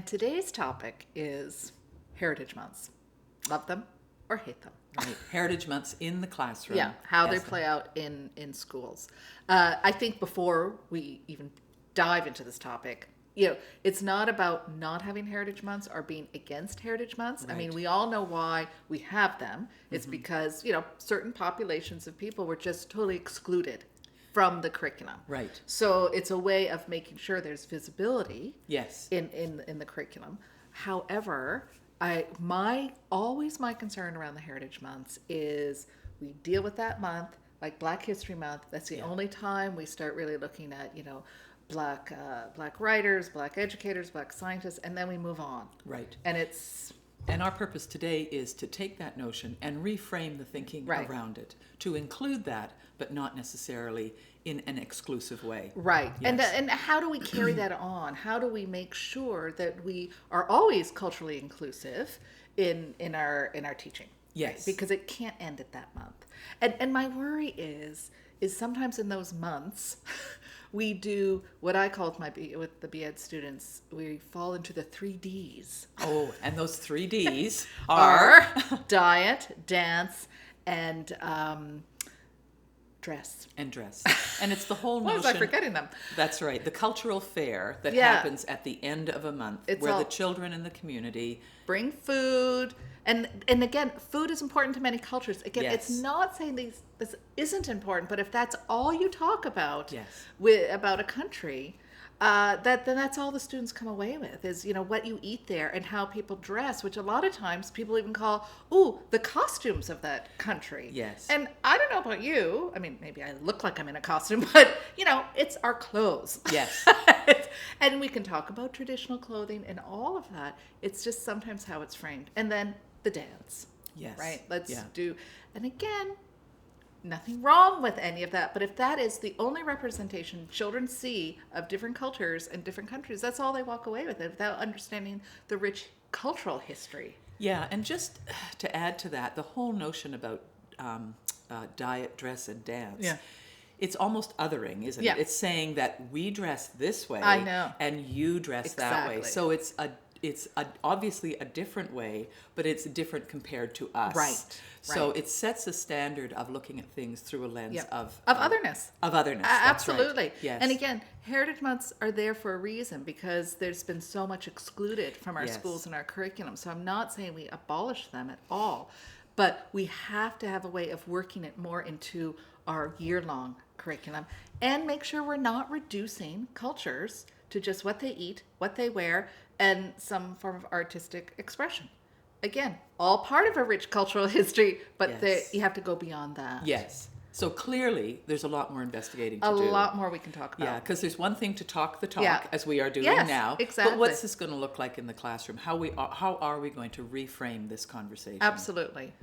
Today's topic is Heritage Months. Love them or hate them. Right. Heritage Months in the classroom. Yeah, how they Yes. play out in schools. I think before we even dive into this topic, it's not about not having Heritage Months or being against Heritage Months. I mean, Right. we all know why we have them. It's because, certain populations of people were just totally excluded from the curriculum. Right. So it's a way of making sure there's visibility Yes. in the curriculum. However, my concern around the Heritage Months is we deal with that month, like Black History Month. That's the only time we start really looking at, black writers, black educators, black scientists, and then we move on. Right. And our purpose today is to take that notion and reframe the thinking Right. around it, to include that, but not necessarily in an exclusive way. right. Yes. And how do we carry that on? How do we make sure that we are always culturally inclusive in our teaching? Yes. Because it can't end at that month. And my worry is sometimes in those months we do what I call with the BEd students, we fall into the 3Ds. Oh, and those 3Ds Are diet, dance, and dress. and dress. And it's the whole Why notion. was I forgetting them? That's right. The cultural fair that Yeah. happens at the end of a month, It's where all- the children in the community. Bring food. And again, food is important to many cultures. Again, it's Yes. not saying this isn't important, but if that's all you talk about Yes. about a country, then that's all the students come away with is, what you eat there and how people dress, which a lot of times people even call, the costumes of that country. Yes. And I don't know about you. I mean, maybe I look like I'm in a costume, but, it's our clothes. Yes. And we can talk about traditional clothing and all of that. It's just sometimes how it's framed. And then the dance. Yes. Right? Let's Yeah. do. And again, nothing wrong with any of that. But if that is the only representation children see of different cultures and different countries, that's all they walk away with it without understanding the rich cultural history. Yeah, and just to add to that, the whole notion about diet, dress, and dance. Yeah. It's almost othering, isn't Yeah. it? It's saying that we dress this way, I know. and you dress that way. Exactly. So it's obviously a different way, but it's different compared to us. Right, So right. it sets a standard of looking at things through a lens Yep. of otherness. Of otherness. That's right. Absolutely. Yes. And again, Heritage Months are there for a reason because there's been so much excluded from our Yes. schools and our curriculum. So I'm not saying we abolish them at all, but we have to have a way of working it more into our year-long curriculum and make sure we're not reducing cultures to just what they eat, what they wear, and some form of artistic expression. Again, all part of a rich cultural history, but Yes. you have to go beyond that. Yes. So clearly, there's a lot more investigating to A do. lot more we can talk about. Yeah, because there's one thing to talk the talk, Yeah. as we are doing Yes, now. exactly. But what's this going to look like in the classroom? How are we going to reframe this conversation? Absolutely.